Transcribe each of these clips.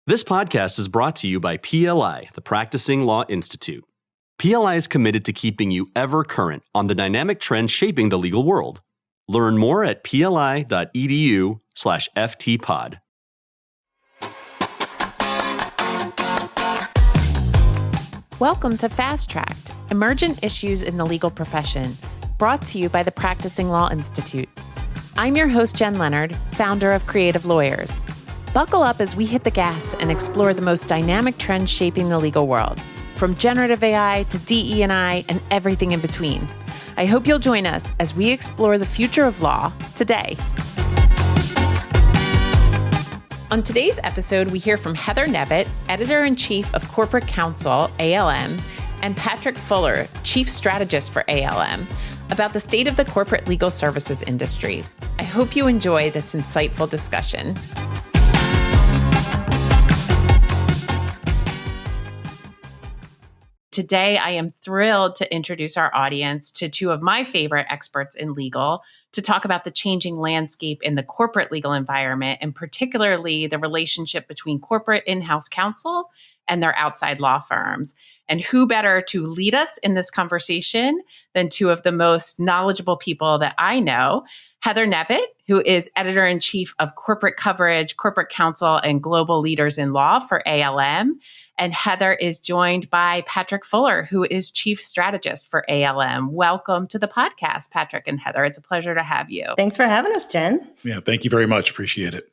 This podcast is brought to you by PLI, the Practising Law Institute. PLI is committed to keeping you ever current on the dynamic trends shaping the legal world. Learn more at pli.edu/ftpod. Welcome to Fast Tracked, Emergent Issues in the Legal Profession, brought to you by the Practising Law Institute. I'm your host, Jen Leonard, founder of Creative Lawyers. Buckle up as we hit the gas and explore the most dynamic trends shaping the legal world, from generative AI to DE&I and everything in between. I hope you'll join us as we explore the future of law today. On today's episode, we hear from Heather Nevitt, Editor-in-Chief of Corporate Counsel, ALM, and Patrick Fuller, Chief Strategist for ALM, about the state of the corporate legal services industry. I hope you enjoy this insightful discussion. Today, I am thrilled to introduce our audience to two of my favorite experts in legal to talk about the changing landscape in the corporate legal environment, and particularly the relationship between corporate in-house counsel and their outside law firms. And who better to lead us in this conversation than two of the most knowledgeable people that I know, Heather Nevitt, who is Editor-in-Chief of Corporate Coverage, Corporate Counsel, and Global Leaders in Law for ALM. And Heather is joined by Patrick Fuller, who is Chief Strategist for ALM. Welcome to the podcast, Patrick and Heather. It's a pleasure to have you. Thanks for having us, Jen. Yeah, thank you very much. Appreciate it.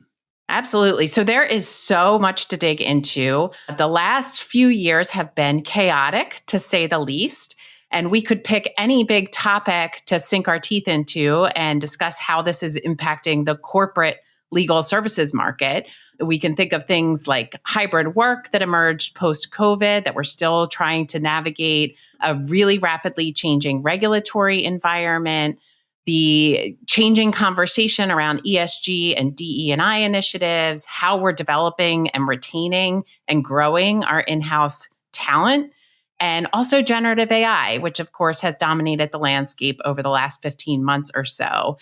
Absolutely. So there is so much to dig into. The last few years have been chaotic, to say the least. And we could pick any big topic to sink our teeth into and discuss how this is impacting the corporate legal services market. We can think of things like hybrid work that emerged post-COVID that we're still trying to navigate, a really rapidly changing regulatory environment, the changing conversation around ESG and DE&I initiatives, how we're developing and retaining and growing our in-house talent, and also generative AI, which of course has dominated the landscape over the last 15 months or so.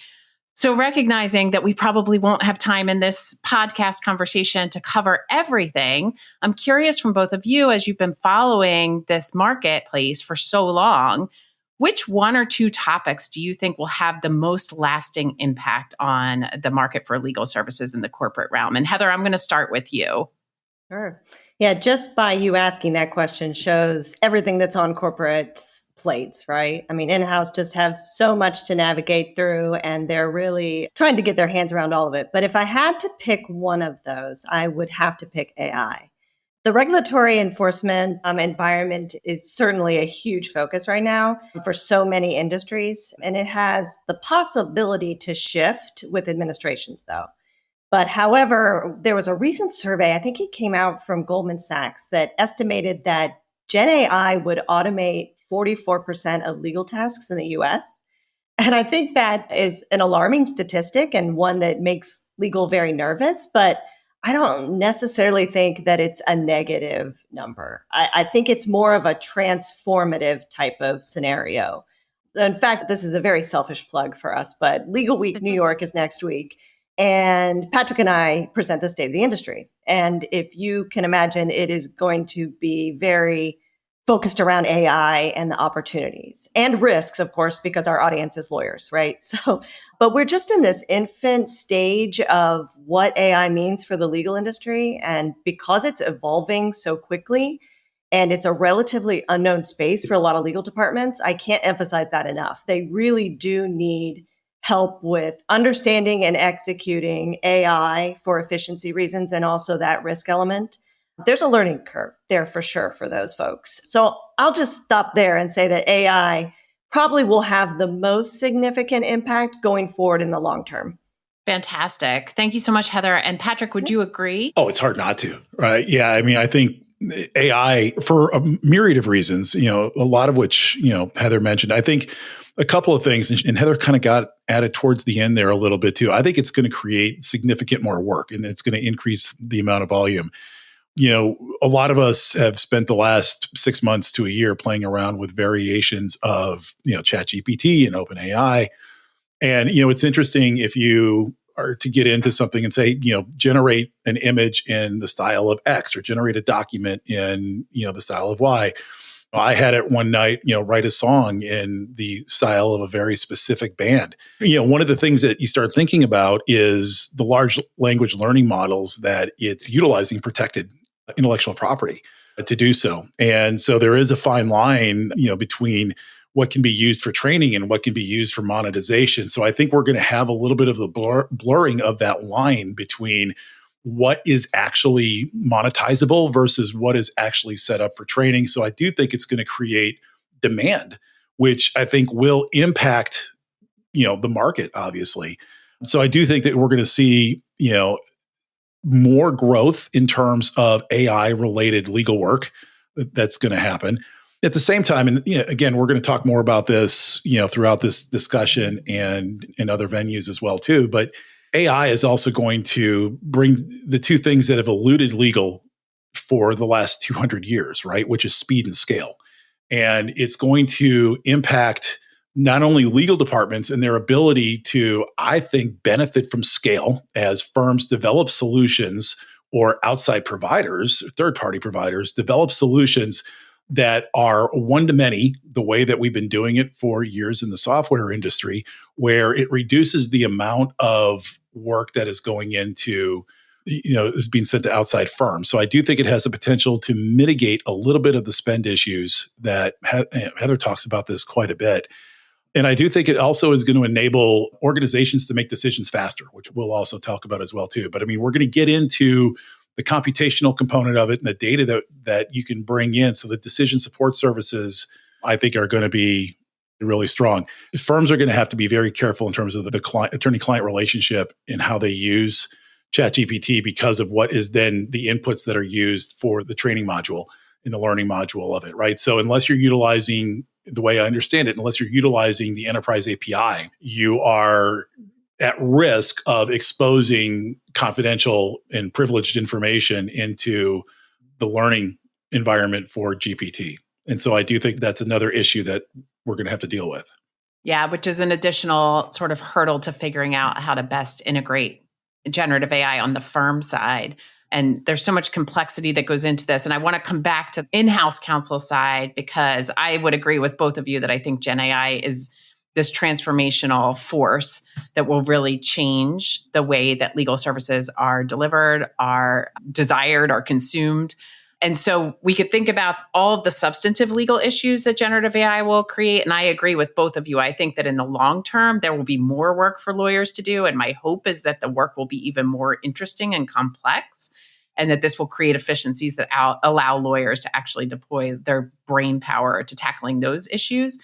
So recognizing that we probably won't have time in this podcast conversation to cover everything, I'm curious from both of you, as you've been following this marketplace for so long, which one or two topics do you think will have the most lasting impact on the market for legal services in the corporate realm? And Heather, I'm going to start with you. Sure. Yeah, just by you asking that question shows everything that's on corporate plates, right? I mean, in-house just have so much to navigate through, and they're really trying to get their hands around all of it. But if I had to pick one of those, I would have to pick AI. The regulatory enforcement environment is certainly a huge focus right now for so many industries, and it has the possibility to shift with administrations, though. But however, there was a recent survey, I think it came out from Goldman Sachs, that estimated that Gen AI would automate 44% of legal tasks in the US. And I think that is an alarming statistic and one that makes legal very nervous, but I don't necessarily think that it's a negative number. I think it's more of a transformative type of scenario. In fact, this is a very selfish plug for us, but Legal Week New York is next week. And Patrick and I present the state of the industry. And if you can imagine, it is going to be very focused around AI and the opportunities and risks, of course, because our audience is lawyers, right? So, but we're just in this infant stage of what AI means for the legal industry. And because it's evolving so quickly and it's a relatively unknown space for a lot of legal departments, I can't emphasize that enough. They really do need help with understanding and executing AI for efficiency reasons and also that risk element. There's a learning curve there for sure for those folks. So I'll just stop there and say that AI probably will have the most significant impact going forward in the long term. Fantastic. Thank you so much, Heather. And Patrick, would you agree? Oh, it's hard not to, right? Yeah. I mean, I think AI, for a myriad of reasons, a lot of which, Heather mentioned, I think a couple of things, and Heather kind of got at it towards the end there a little bit too. I think it's going to create significant more work, and it's going to increase the amount of volume. A lot of us have spent the last 6 months to a year playing around with variations of, ChatGPT and OpenAI. And, it's interesting if you are to get into something and say, generate an image in the style of X or generate a document in, the style of Y. I had it one night, write a song in the style of a very specific band. One of the things that you start thinking about is the large language learning models that it's utilizing protected intellectual property to do so. And so there is a fine line, between what can be used for training and what can be used for monetization. So I think we're going to have a little bit of the blurring of that line between what is actually monetizable versus what is actually set up for training. So I do think it's going to create demand, which I think will impact, the market, obviously. So I do think that we're going to see, more growth in terms of AI related legal work that's going to happen. At the same time, and again, we're going to talk more about this, throughout this discussion and in other venues as well too. But AI is also going to bring the two things that have eluded legal for the last 200 years, right? Which is speed and scale. And it's going to impact not only legal departments and their ability to, I think, benefit from scale as firms develop solutions or outside providers, third-party providers, develop solutions that are one-to-many, the way that we've been doing it for years in the software industry, where it reduces the amount of work that is going into, is being sent to outside firms. So I do think it has the potential to mitigate a little bit of the spend issues that Heather talks about this quite a bit. And I do think it also is going to enable organizations to make decisions faster, which we'll also talk about as well too. But I mean, we're going to get into the computational component of it and the data that you can bring in. So the decision support services, I think, are going to be really strong. Firms are going to have to be very careful in terms of the attorney-client relationship and how they use ChatGPT because of what is then the inputs that are used for the training module and the learning module of it, right? So unless you're utilizing, the way I understand it, unless you're utilizing the enterprise API, you are at risk of exposing confidential and privileged information into the learning environment for GPT. And so I do think that's another issue that we're going to have to deal with. Yeah, which is an additional sort of hurdle to figuring out how to best integrate generative AI on the firm side. And there's so much complexity that goes into this. And I want to come back to in-house counsel side, because I would agree with both of you that I think Gen AI is this transformational force that will really change the way that legal services are delivered, are desired, are consumed. And so we could think about all of the substantive legal issues that generative AI will create. And I agree with both of you. I think that in the long term, there will be more work for lawyers to do. And my hope is that the work will be even more interesting and complex, and that this will create efficiencies that allow lawyers to actually deploy their brain power to tackling those issues.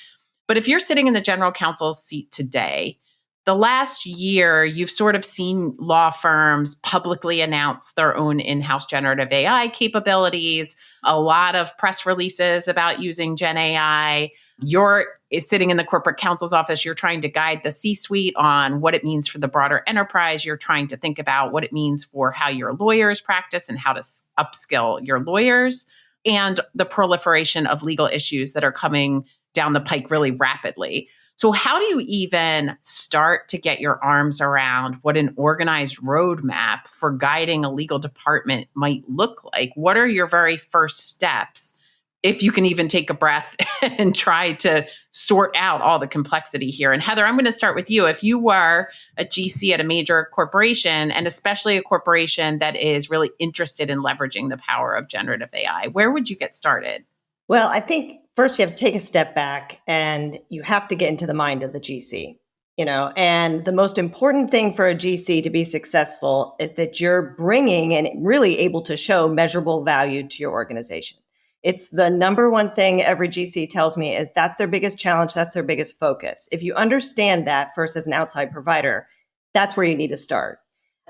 But if you're sitting in the general counsel's seat today, the last year, you've sort of seen law firms publicly announce their own in-house generative AI capabilities, a lot of press releases about using Gen AI. You're sitting in the corporate counsel's office, you're trying to guide the C-suite on what it means for the broader enterprise. You're trying to think about what it means for how your lawyers practice and how to upskill your lawyers, and the proliferation of legal issues that are coming down the pike really rapidly. So how do you even start to get your arms around what an organized roadmap for guiding a legal department might look like? What are your very first steps, if you can even take a breath and try to sort out all the complexity here? And Heather, I'm going to start with you. If you were a GC at a major corporation, and especially a corporation that is really interested in leveraging the power of generative AI, where would you get started? Well, I think first you have to take a step back and you have to get into the mind of the GC, and the most important thing for a GC to be successful is that you're bringing and really able to show measurable value to your organization. It's the number one thing every GC tells me is that's their biggest challenge. That's their biggest focus. If you understand that first as an outside provider, that's where you need to start.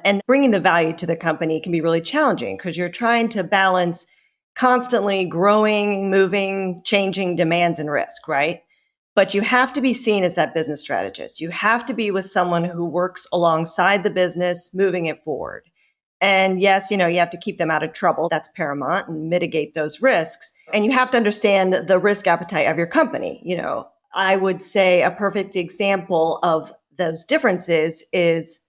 And bringing the value to the company can be really challenging because you're trying to balance constantly growing, moving, changing demands and risk, right? But you have to be seen as that business strategist. You have to be with someone who works alongside the business, moving it forward. And yes, you have to keep them out of trouble. That's paramount, and mitigate those risks. And you have to understand the risk appetite of your company. I would say a perfect example of those differences is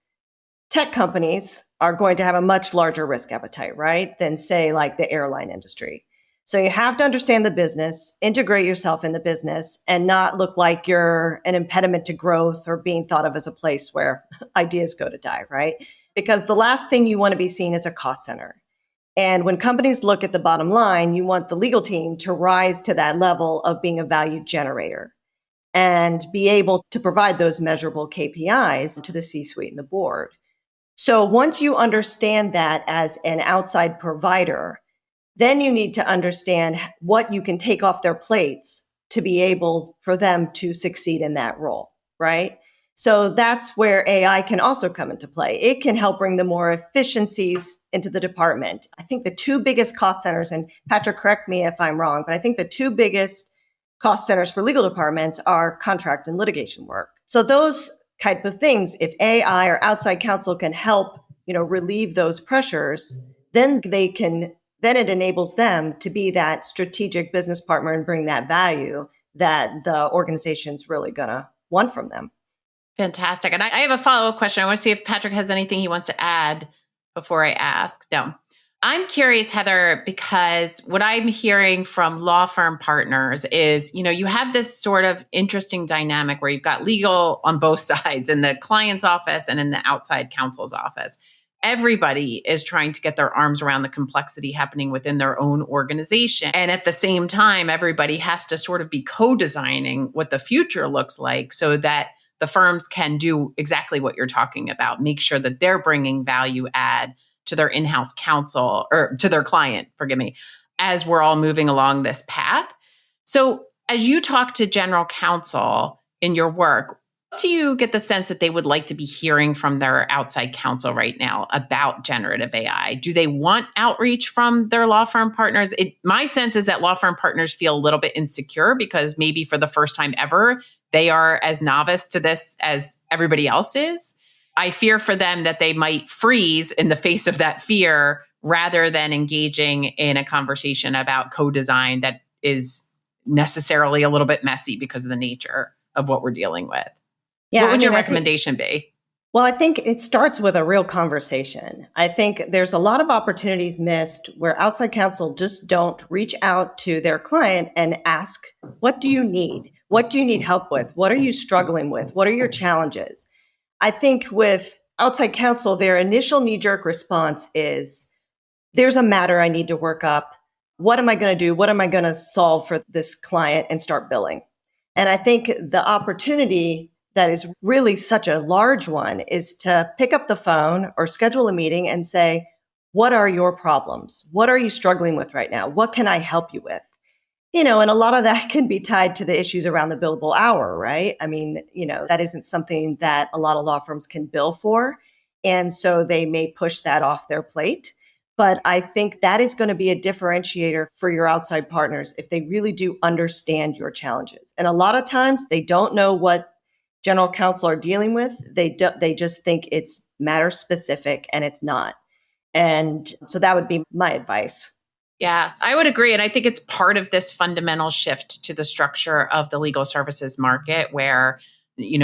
tech companies are going to have a much larger risk appetite, right, than say like the airline industry. So you have to understand the business, integrate yourself in the business, and not look like you're an impediment to growth or being thought of as a place where ideas go to die, right? Because the last thing you want to be seen is a cost center. And when companies look at the bottom line, you want the legal team to rise to that level of being a value generator and be able to provide those measurable KPIs to the C-suite and the board. So once you understand that as an outside provider, then you need to understand what you can take off their plates to be able for them to succeed in that role, right? So that's where AI can also come into play. It can help bring the more efficiencies into the department. I think the two biggest cost centers, and Patrick, correct me if I'm wrong, but I think the two biggest cost centers for legal departments are contract and litigation work. So those type of things, if AI or outside counsel can help, relieve those pressures, then it enables them to be that strategic business partner and bring that value that the organization's really gonna want from them. Fantastic. And I have a follow-up question. I want to see if Patrick has anything he wants to add before I ask. No. I'm curious, Heather, because what I'm hearing from law firm partners is, you have this sort of interesting dynamic where you've got legal on both sides in the client's office and in the outside counsel's office. Everybody is trying to get their arms around the complexity happening within their own organization. And at the same time, everybody has to sort of be co-designing what the future looks like so that the firms can do exactly what you're talking about, make sure that they're bringing value add to their in-house counsel or to their client, forgive me, as we're all moving along this path. So as you talk to general counsel in your work, do you get the sense that they would like to be hearing from their outside counsel right now about generative AI? Do they want outreach from their law firm partners? My sense is that law firm partners feel a little bit insecure because maybe for the first time ever, they are as novice to this as everybody else is. I fear for them that they might freeze in the face of that fear rather than engaging in a conversation about co-design that is necessarily a little bit messy because of the nature of what we're dealing with. Yeah, what would your recommendation be? Well, I think it starts with a real conversation. I think there's a lot of opportunities missed where outside counsel just don't reach out to their client and ask, what do you need? What do you need help with? What are you struggling with? What are your challenges? I think with outside counsel, their initial knee-jerk response is, there's a matter I need to work up. What am I going to do? What am I going to solve for this client and start billing? And I think the opportunity that is really such a large one is to pick up the phone or schedule a meeting and say, what are your problems? What are you struggling with right now? What can I help you with? And a lot of that can be tied to the issues around the billable hour, right? I mean, that isn't something that a lot of law firms can bill for. And so they may push that off their plate. But I think that is going to be a differentiator for your outside partners if they really do understand your challenges. And a lot of times they don't know what general counsel are dealing with. They just think it's matter specific, and it's not. And so that would be my advice. Yeah, I would agree. And I think it's part of this fundamental shift to the structure of the legal services market where,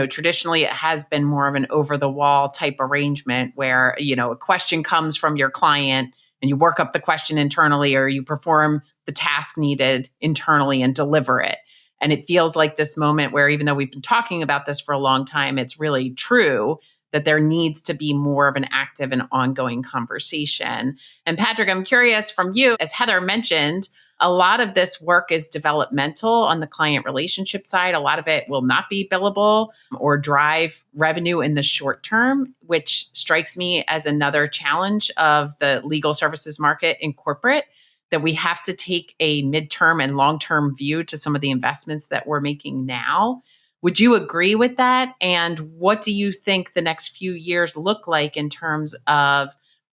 traditionally it has been more of an over the wall type arrangement where, a question comes from your client and you work up the question internally or you perform the task needed internally and deliver it. And it feels like this moment where even though we've been talking about this for a long time, it's really true that there needs to be more of an active and ongoing conversation. And Patrick, I'm curious from you, as Heather mentioned, a lot of this work is developmental on the client relationship side. A lot of it will not be billable or drive revenue in the short term, which strikes me as another challenge of the legal services market in corporate, that we have to take a midterm and long-term view to some of the investments that we're making now. Would you agree with that? And what do you think the next few years look like in terms of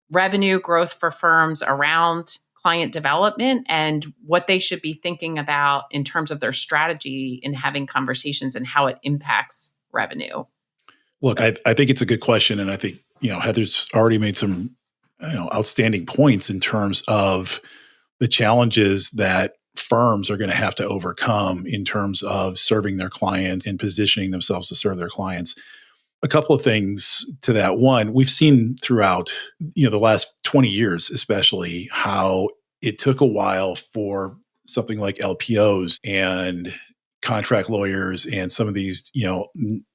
revenue growth for firms around client development and what they should be thinking about in terms of their strategy in having conversations and how it impacts revenue? Look, I think it's a good question. And I think, Heather's already made some outstanding points in terms of the challenges that firms are going to have to overcome in terms of serving their clients and positioning themselves to serve their clients. a couple of things to that. One, we've seen throughout, the last 20 years, especially, how it took a while for something like LPOs and contract lawyers and some of these,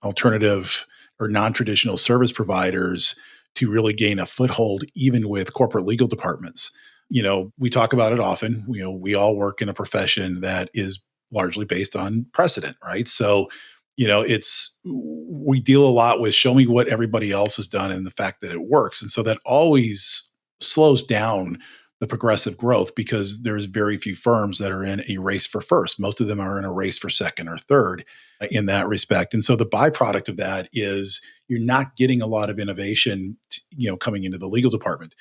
alternative or non-traditional service providers to really gain a foothold, even with corporate legal departments. We talk about it often. We all work in a profession that is largely based on precedent, right? So, we deal a lot with show me what everybody else has done and the fact that it works. And so that always slows down the progressive growth because there's very few firms that are in a race for first. Most of them are in a race for second or third in that respect. And so the byproduct of that is you're not getting a lot of innovation, coming into the legal department.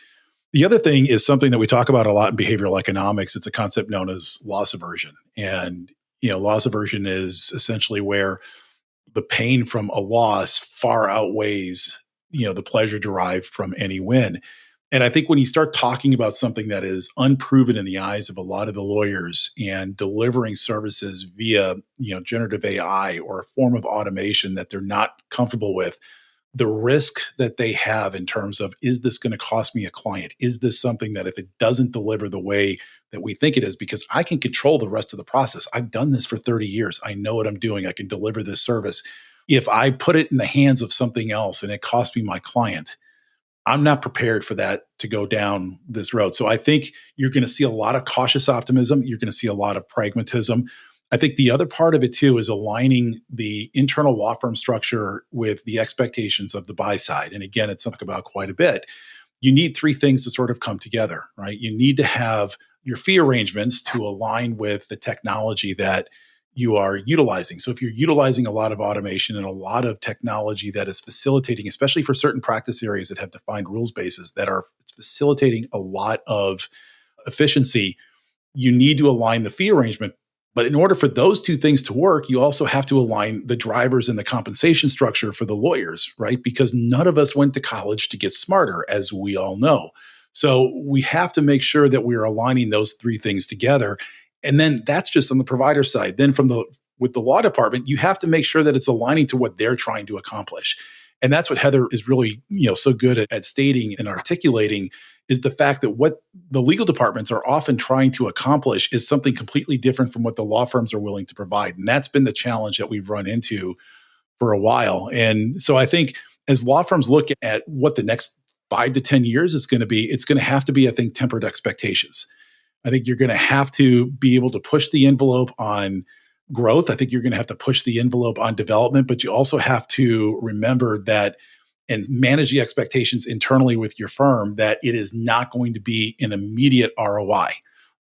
The other thing is something that we talk about a lot in behavioral economics. It's a concept known as loss aversion. And, loss aversion is essentially where the pain from a loss far outweighs, the pleasure derived from any win. And I think when you start talking about something that is unproven in the eyes of a lot of the lawyers and delivering services via, generative AI or a form of automation that they're not comfortable with, the risk that they have in terms of, is this going to cost me a client? Is this something that if it doesn't deliver the way that we think it is, because I can control the rest of the process. I've done this for 30 years. I know what I'm doing. I can deliver this service. If I put it in the hands of something else and it costs me my client, I'm not prepared for that to go down this road. So I think you're going to see a lot of cautious optimism. You're going to see a lot of pragmatism. I think the other part of it too is aligning the internal law firm structure with the expectations of the buy side. And again, it's something about quite a bit. You need three things to sort of come together, right? You need to have your fee arrangements to align with the technology that you are utilizing. So if you're utilizing a lot of automation and a lot of technology that is facilitating, especially for certain practice areas that have defined rules bases that are facilitating a lot of efficiency, you need to align the fee arrangement. But in order for those two things to work, you also have to align the drivers and the compensation structure for the lawyers, right? Because none of us went to college to get smarter, as we all know. So we have to make sure that we're aligning those three things together. And then that's just on the provider side. Then with the law department, you have to make sure that it's aligning to what they're trying to accomplish. And that's what Heather is really, so good at stating and articulating, is the fact that what the legal departments are often trying to accomplish is something completely different from what the law firms are willing to provide. And that's been the challenge that we've run into for a while. And so I think as law firms look at what the next 5 to 10 years is going to be, it's going to have to be, I think, tempered expectations. I think you're going to have to be able to push the envelope on growth. I think you're going to have to push the envelope on development, but you also have to remember that and manage the expectations internally with your firm that it is not going to be an immediate ROI,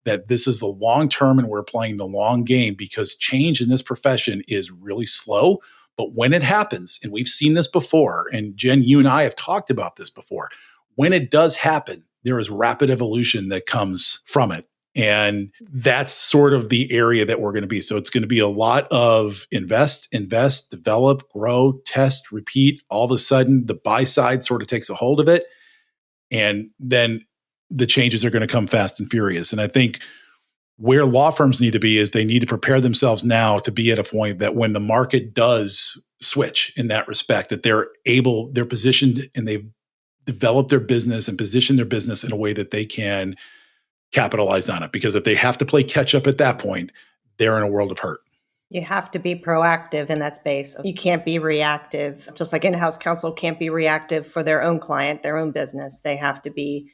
that this is the long term and we're playing the long game, because change in this profession is really slow. But when it happens, and we've seen this before, and Jen, you and I have talked about this before, when it does happen, there is rapid evolution that comes from it. And that's sort of the area that we're going to be. So it's going to be a lot of invest, develop, grow, test, repeat. All of a sudden, the buy side sort of takes a hold of it. And then the changes are going to come fast and furious. And I think where law firms need to be is they need to prepare themselves now to be at a point that when the market does switch in that respect, that they're positioned and they've developed their business and positioned their business in a way that they can capitalize on it. Because if they have to play catch up at that point, they're in a world of hurt. You have to be proactive in that space. You can't be reactive. Just like in-house counsel can't be reactive for their own client, their own business. They have to be,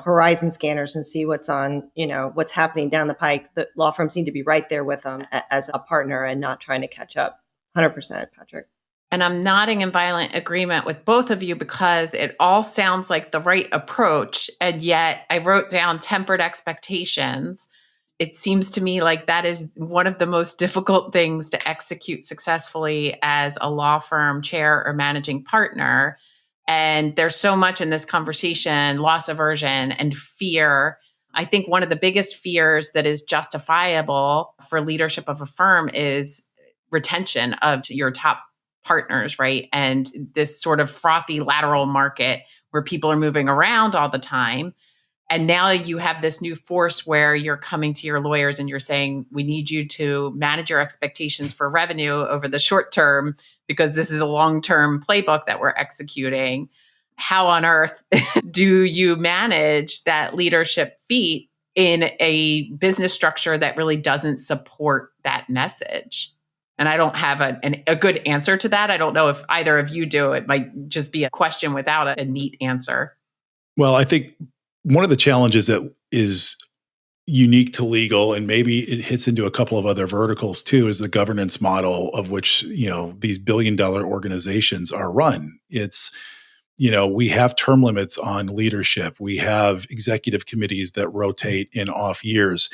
horizon scanners and see what's what's happening down the pike. The law firms need to be right there with them as a partner and not trying to catch up. 100%, Patrick. And I'm nodding in violent agreement with both of you because it all sounds like the right approach. And yet I wrote down tempered expectations. It seems to me like that is one of the most difficult things to execute successfully as a law firm chair or managing partner. And there's so much in this conversation, loss aversion and fear. I think one of the biggest fears that is justifiable for leadership of a firm is retention of your top partners, right? And this sort of frothy lateral market where people are moving around all the time. And now you have this new force where you're coming to your lawyers and you're saying, we need you to manage your expectations for revenue over the short term because this is a long-term playbook that we're executing. How on earth do you manage that leadership feat in a business structure that really doesn't support that message? And I don't have a good answer to that. I don't know if either of you do. It might just be a question without a neat answer. Well, I think one of the challenges that is unique to legal, and maybe it hits into a couple of other verticals too, is the governance model of which, these billion-dollar organizations are run. It's, we have term limits on leadership. We have executive committees that rotate in off years.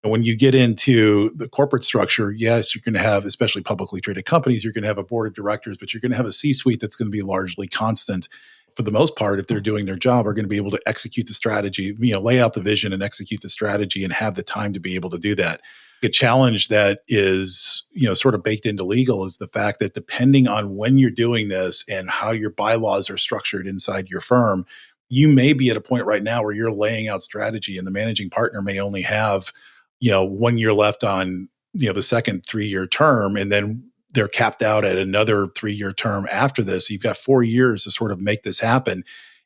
And when you get into the corporate structure, yes, you're going to have, especially publicly traded companies, you're going to have a board of directors, but you're going to have a C-suite that's going to be largely constant. For the most part, if they're doing their job, are going to be able to execute the strategy, lay out the vision and execute the strategy and have the time to be able to do that. A challenge that is, sort of baked into legal is the fact that depending on when you're doing this and how your bylaws are structured inside your firm, you may be at a point right now where you're laying out strategy and the managing partner may only have 1 year left on, the second 3-year term, and then they're capped out at another 3-year term after this. You've got 4 years to sort of make this happen.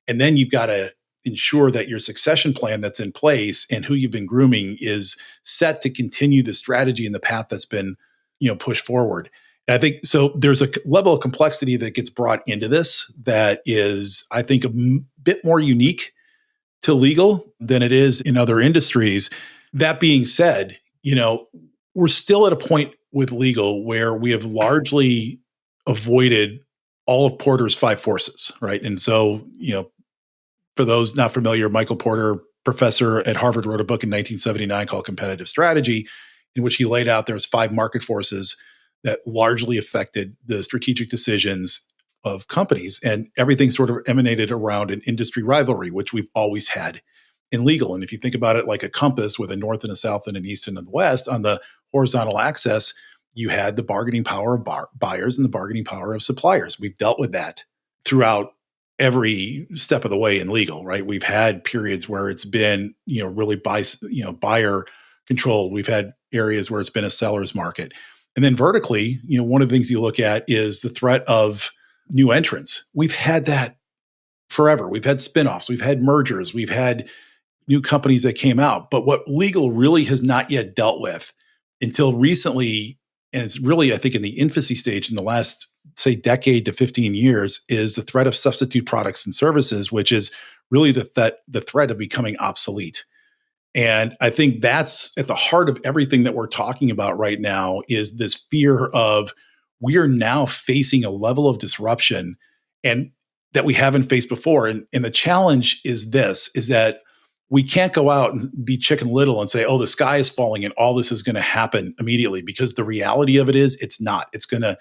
And then you've got to ensure that your succession plan that's in place and who you've been grooming is set to continue the strategy and the path that's been, pushed forward. And I think so there's a level of complexity that gets brought into this that is, I think, a bit more unique to legal than it is in other industries. That being said, we're still at a point with legal where we have largely avoided all of Porter's 5 forces, right? And so, for those not familiar, Michael Porter, professor at Harvard, wrote a book in 1979 called Competitive Strategy, in which he laid out there's 5 market forces that largely affected the strategic decisions of companies. And everything sort of emanated around an industry rivalry, which we've always had in legal. And if you think about it like a compass with a north and a south and an east and a west, on the horizontal axis, you had the bargaining power of buyers and the bargaining power of suppliers. We've dealt with that throughout every step of the way in legal, right? We've had periods where it's been, really buyer controlled. We've had areas where it's been a seller's market. And then vertically, one of the things you look at is the threat of new entrants. We've had that forever. We've had spinoffs, we've had mergers, we've had new companies that came out. But what legal really has not yet dealt with until recently, and it's really, I think, in the infancy stage in the last, say, decade to 15 years, is the threat of substitute products and services, which is really the threat of becoming obsolete. And I think that's at the heart of everything that we're talking about right now, is this fear of we are now facing a level of disruption and that we haven't faced before. And the challenge is that we can't go out and be Chicken Little and say, oh, the sky is falling and all this is going to happen immediately, because the reality of it is it's not. It's going to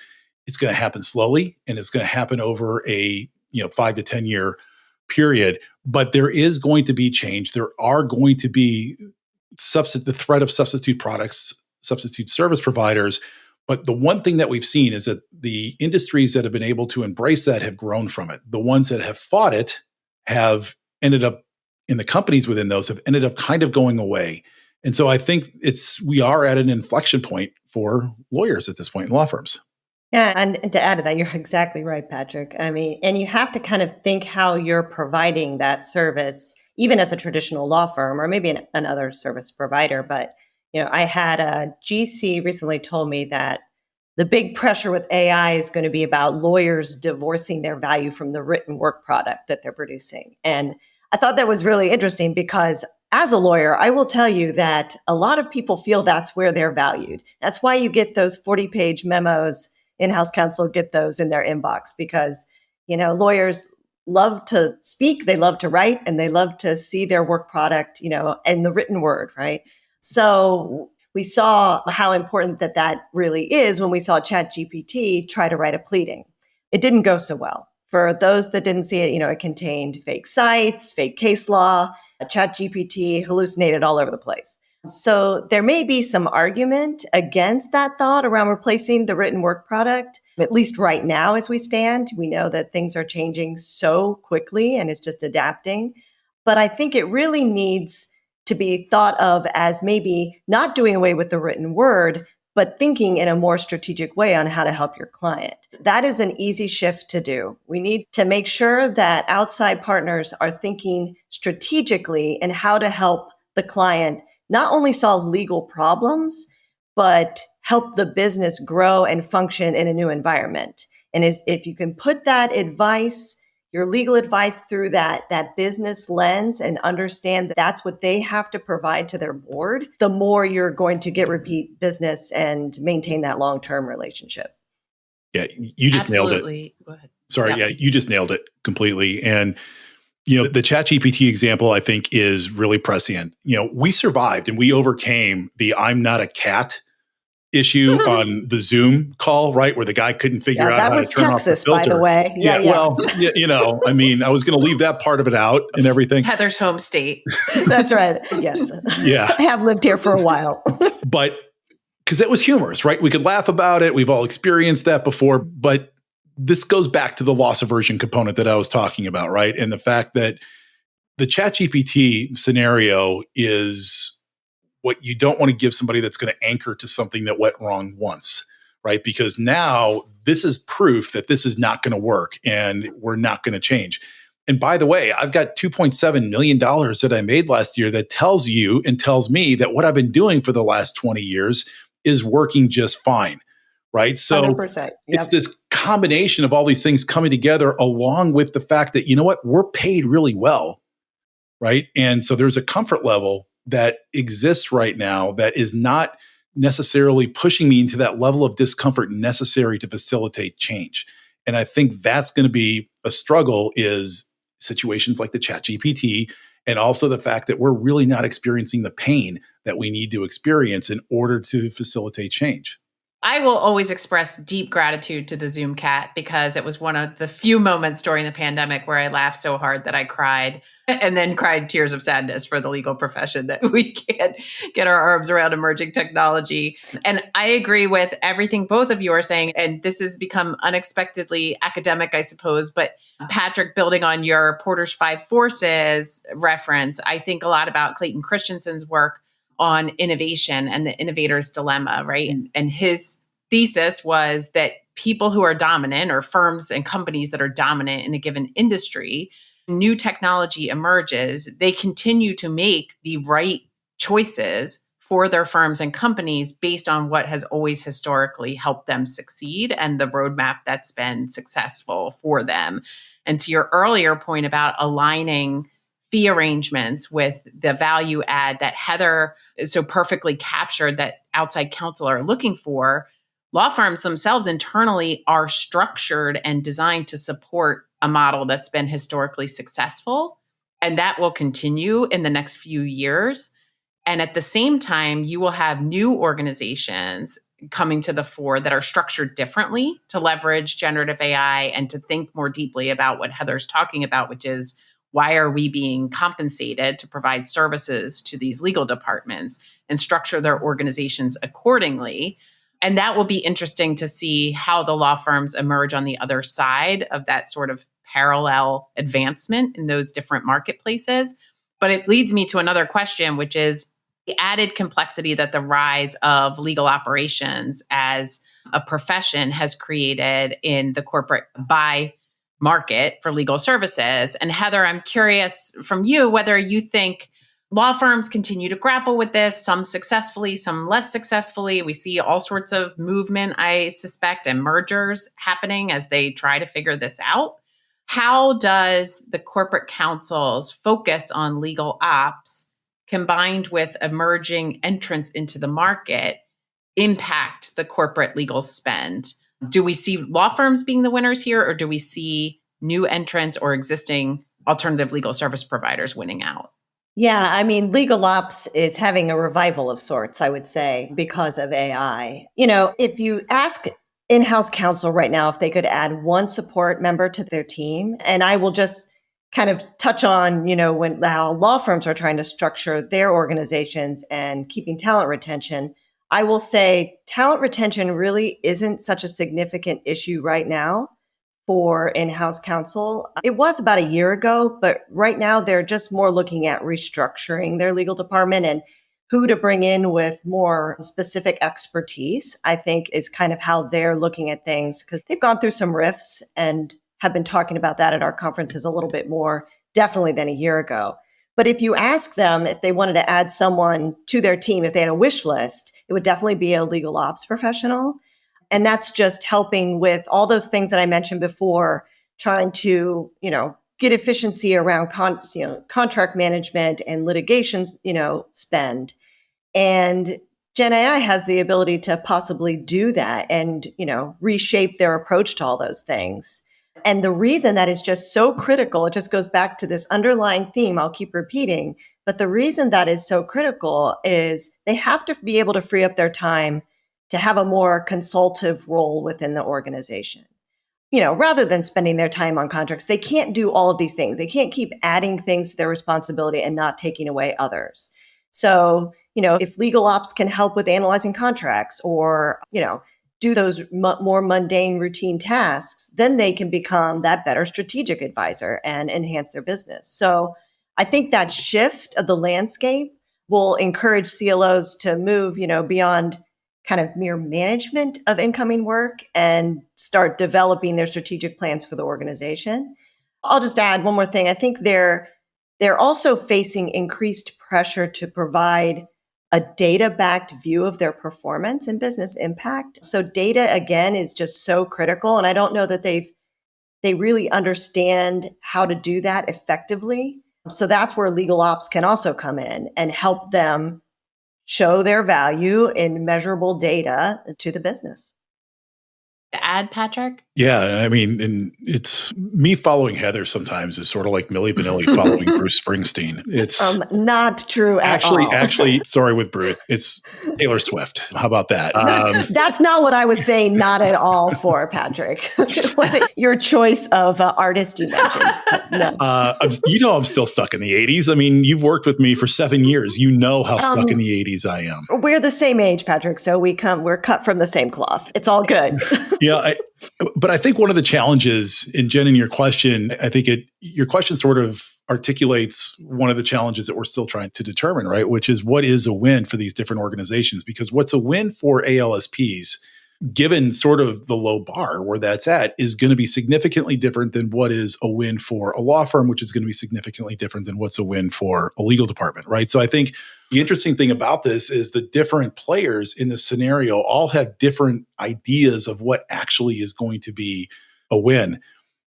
happen slowly, and it's going to happen over a 5 to 10 year period. But there is going to be change. There are going to be the threat of substitute products, substitute service providers. But the one thing that we've seen is that the industries that have been able to embrace that have grown from it. The ones that have fought it have ended up, in the companies within those, have ended up kind of going away. And so I think we are at an inflection point for lawyers at this point in law firms. Yeah, and to add to that, you're exactly right, Patrick. I mean, and you have to kind of think how you're providing that service, even as a traditional law firm or maybe another service provider. But, I had a GC recently told me that the big pressure with AI is going to be about lawyers divorcing their value from the written work product that they're producing. And I thought that was really interesting, because as a lawyer, I will tell you that a lot of people feel that's where they're valued. That's why you get those 40-page memos. In-house counsel get those in their inbox, because, lawyers love to speak, they love to write, and they love to see their work product, in the written word, right? So we saw how important that really is when we saw ChatGPT try to write a pleading. It didn't go so well. For those that didn't see it, it contained fake sites, fake case law. ChatGPT hallucinated all over the place. So there may be some argument against that thought around replacing the written work product. At least right now, as we stand, we know that things are changing so quickly and it's just adapting. But I think it really needs to be thought of as maybe not doing away with the written word, but thinking in a more strategic way on how to help your client. That is an easy shift to do. We need to make sure that outside partners are thinking strategically in how to help the client not only solve legal problems, but help the business grow and function in a new environment. And if you can put that advice, your legal advice through that business lens and understand that that's what they have to provide to their board, the more you're going to get repeat business and maintain that long-term relationship. Yeah, you just Absolutely. nailed it. Go ahead. Sorry, Yep. yeah, you just nailed it completely. And the ChatGPT example, I think, is really prescient. We survived and we overcame the "I'm not a cat" issue on the Zoom call, right? Where the guy couldn't figure out that how was to turn Texas, off the filter. by the way. Yeah. Well, I mean, I was going to leave that part of it out and everything. Heather's home state. That's right. Yes. Yeah. I have lived here for a while. But because it was humorous, right? We could laugh about it. We've all experienced that before. But this goes back to the loss aversion component that I was talking about, right? And the fact that the ChatGPT scenario is what you don't want to give somebody that's going to anchor to something that went wrong once, right? Because now this is proof that this is not going to work and we're not going to change. And by the way, I've got $2.7 million that I made last year that tells you and tells me that what I've been doing for the last 20 years is working just fine, right? So 100%. Yep. It's this combination of all these things coming together along with the fact that, we're paid really well, right? And so there's a comfort level that exists right now that is not necessarily pushing me into that level of discomfort necessary to facilitate change. And I think that's going to be a struggle, is situations like the ChatGPT, and also the fact that we're really not experiencing the pain that we need to experience in order to facilitate change. I will always express deep gratitude to the Zoom cat because it was one of the few moments during the pandemic where I laughed so hard that I cried, and then cried tears of sadness for the legal profession that we can't get our arms around emerging technology. And I agree with everything both of you are saying. And this has become unexpectedly academic, I suppose. But Patrick, building on your Porter's Five Forces reference, I think a lot about Clayton Christensen's work on innovation and the innovator's dilemma, right? And his thesis was that people who are dominant, or firms and companies that are dominant in a given industry, new technology emerges, they continue to make the right choices for their firms and companies based on what has always historically helped them succeed and the roadmap that's been successful for them. And to your earlier point about aligning fee arrangements with the value add that Heather so perfectly captured that outside counsel are looking for, law firms themselves internally are structured and designed to support a model that's been historically successful. And that will continue in the next few years. And at the same time, you will have new organizations coming to the fore that are structured differently to leverage generative AI and to think more deeply about what Heather's talking about, which is, why are we being compensated to provide services to these legal departments, and structure their organizations accordingly. And that will be interesting to see how the law firms emerge on the other side of that sort of parallel advancement in those different marketplaces. But it leads me to another question, which is the added complexity that the rise of legal operations as a profession has created in the corporate buy market for legal services. And Heather, I'm curious from you whether you think law firms continue to grapple with this, some successfully, some less successfully. We see all sorts of movement, I suspect, and mergers happening as they try to figure this out. How does the corporate counsel's focus on legal ops combined with emerging entrants into the market impact the corporate legal spend? Do we see law firms being the winners here, or do we see new entrants or existing alternative legal service providers winning out? Yeah, I mean, legal ops is having a revival of sorts, I would say, because of AI. If you ask in-house counsel right now if they could add one support member to their team, and I will just kind of touch on, how law firms are trying to structure their organizations and keeping talent retention. I will say talent retention really isn't such a significant issue right now for in-house counsel. It was about a year ago, but right now they're just more looking at restructuring their legal department and who to bring in with more specific expertise, I think is kind of how they're looking at things, because they've gone through some rifts and have been talking about that at our conferences a little bit more, definitely than a year ago. But if you ask them if they wanted to add someone to their team, if they had a wish list, it would definitely be a legal ops professional. And that's just helping with all those things that I mentioned before, trying to, get efficiency around contract management and litigation, spend. And Gen AI has the ability to possibly do that and, reshape their approach to all those things. And the reason that is just so critical, it just goes back to this underlying theme I'll keep repeating, but the reason that is so critical is they have to be able to free up their time to have a more consultative role within the organization. Rather than spending their time on contracts, they can't do all of these things. They can't keep adding things to their responsibility and not taking away others. So, if legal ops can help with analyzing contracts or, do those more mundane routine tasks, then they can become that better strategic advisor and enhance their business. So I think that shift of the landscape will encourage CLOs to move, beyond kind of mere management of incoming work and start developing their strategic plans for the organization. I'll just add one more thing. I think they're also facing increased pressure to provide a data-backed view of their performance and business impact. So data, again, is just so critical. And I don't know that they really understand how to do that effectively. So that's where legal ops can also come in and help them show their value in measurable data to the business. To add, Patrick? Yeah, I mean, and it's me following Heather sometimes is sort of like Milli Vanilli following Bruce Springsteen. It's not true at all. Actually, sorry with Bruce, it's Taylor Swift. How about that? That's not what I was saying. Not at all for Patrick. Was it your choice of artist you mentioned? No. I'm still stuck in the 80s. I mean, you've worked with me for 7 years. You know how stuck in the 80s I am. We're the same age, Patrick. So we're cut from the same cloth. It's all good. Yeah, but I think one of the challenges, and Jen, in your question, I think your question sort of articulates one of the challenges that we're still trying to determine, right? Which is what is a win for these different organizations? Because what's a win for ALSPs, given sort of the low bar where that's at, is going to be significantly different than what is a win for a law firm, which is going to be significantly different than what's a win for a legal department, right? So I think the interesting thing about this is the different players in this scenario all have different ideas of what actually is going to be a win.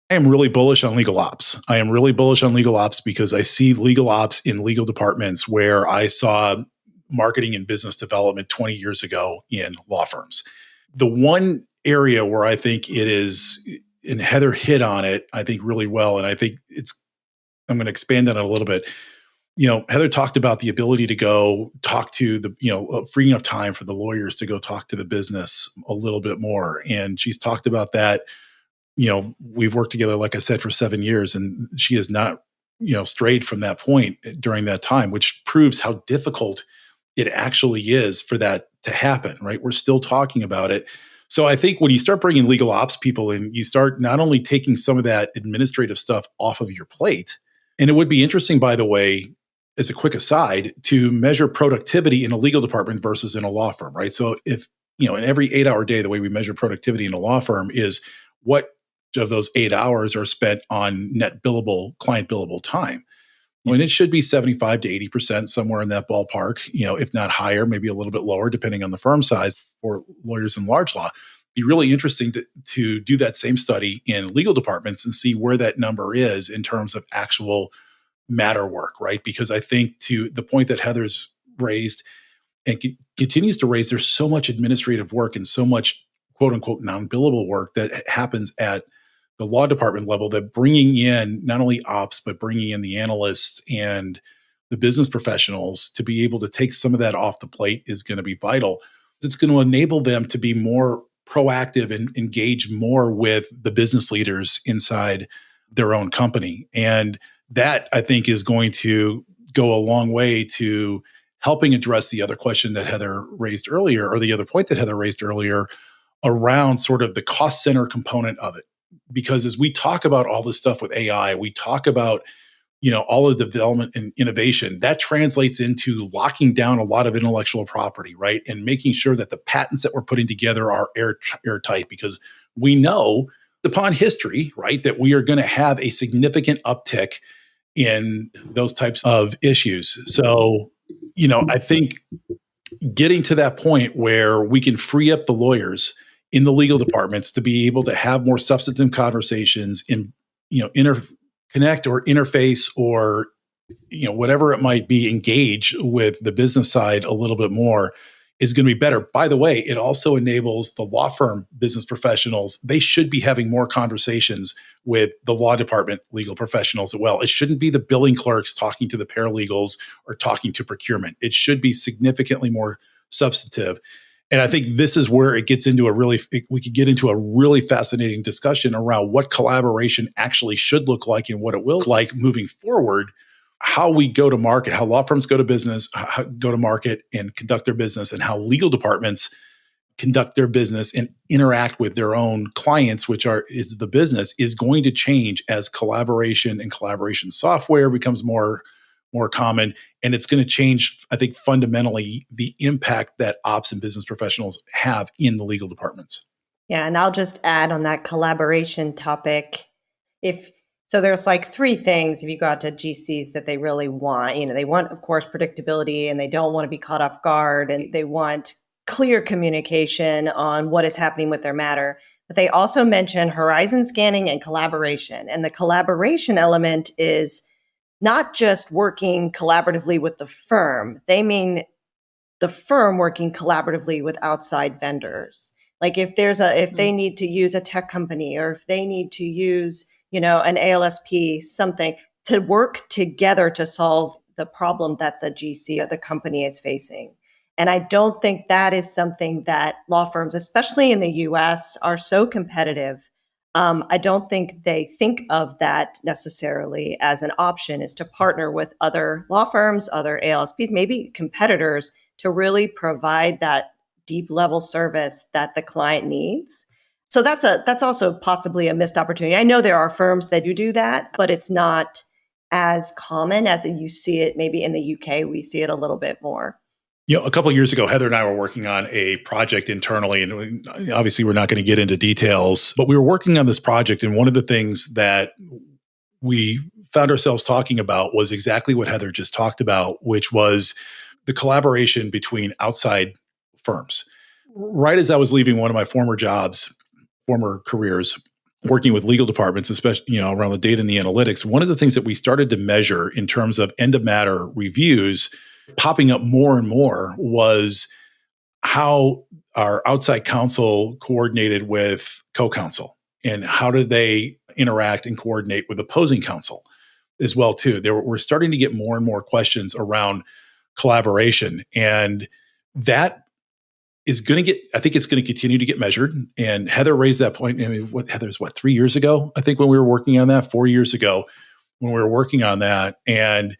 I am really bullish on legal ops. I am really bullish on legal ops because I see legal ops in legal departments where I saw marketing and business development 20 years ago in law firms. The one area where I think it is, and Heather hit on it, I think really well, and I think I'm going to expand on it a little bit. Heather talked about the ability to go talk to the, freeing up time for the lawyers to go talk to the business a little bit more. And she's talked about that. We've worked together, like I said, for 7 years, and she has not, strayed from that point during that time, which proves how difficult it actually is for that to happen, right? We're still talking about it. So I think when you start bringing legal ops people in, you start not only taking some of that administrative stuff off of your plate, and it would be interesting, by the way, as a quick aside, to measure productivity in a legal department versus in a law firm, right? So if, in every 8-hour day, the way we measure productivity in a law firm is what of those 8 hours are spent on net billable, client billable time. When it should be 75 to 80%, somewhere in that ballpark, if not higher, maybe a little bit lower, depending on the firm size for lawyers in large law. Be really interesting to do that same study in legal departments and see where that number is in terms of actual matter work, right? Because I think to the point that Heather's raised and continues to raise, there's so much administrative work and so much quote unquote non-billable work that happens at the law department level that bringing in not only ops, but bringing in the analysts and the business professionals to be able to take some of that off the plate is going to be vital. It's going to enable them to be more proactive and engage more with the business leaders inside their own company. And that, I think, is going to go a long way to helping address the other question that Heather raised earlier, or the other point that Heather raised earlier around sort of the cost center component of it. Because as we talk about all this stuff with AI, we talk about, all of the development and innovation, that translates into locking down a lot of intellectual property, right? And making sure that the patents that we're putting together are airtight, because we know upon history, right, that we are going to have a significant uptick in those types of issues. So, I think getting to that point where we can free up the lawyers in the legal departments to be able to have more substantive conversations in, connect or interface or, whatever it might be, engage with the business side a little bit more is going to be better. By the way, it also enables the law firm business professionals. They should be having more conversations with the law department legal professionals as well. It shouldn't be the billing clerks talking to the paralegals or talking to procurement. It should be significantly more substantive. And I think this is where it gets into we could get into a really fascinating discussion around what collaboration actually should look like and what it will look like moving forward, how we go to market, how law firms go to market and conduct their business, and how legal departments conduct their business and interact with their own clients, which is the business, is going to change as collaboration and collaboration software becomes more common. And it's going to change, I think, fundamentally the impact that ops and business professionals have in the legal departments. Yeah, and I'll just add on that collaboration topic. So there's like three things if you go out to GCs that they really want. They want, of course, predictability, and they don't want to be caught off guard, and they want clear communication on what is happening with their matter. But they also mention horizon scanning and collaboration. And the collaboration element is not just working collaboratively with the firm. They mean the firm working collaboratively with outside vendors. Like if they need to use a tech company, or if they need to use an ALSP, something to work together to solve the problem that the GC or the company is facing. And I don't think that is something that law firms, especially in the US, are so competitive. I don't think they think of that necessarily as an option, is to partner with other law firms, other ALSPs, maybe competitors, to really provide that deep level service that the client needs. So that's also possibly a missed opportunity. I know there are firms that do that, but it's not as common as you see it. Maybe in the UK, we see it a little bit more. A couple of years ago, Heather and I were working on a project internally, and obviously we're not going to get into details, but we were working on this project. And one of the things that we found ourselves talking about was exactly what Heather just talked about, which was the collaboration between outside firms. Right as I was leaving one of my former careers, working with legal departments, especially around the data and the analytics, one of the things that we started to measure in terms of end of matter reviews popping up more and more was how our outside counsel coordinated with co-counsel, and how did they interact and coordinate with opposing counsel as well too. We're starting to get more and more questions around collaboration, and that is going to I think it's going to continue to get measured. And Heather raised that point. Heather's 3 years ago, I think, when we were working on that, 4 years ago when we were working on that. And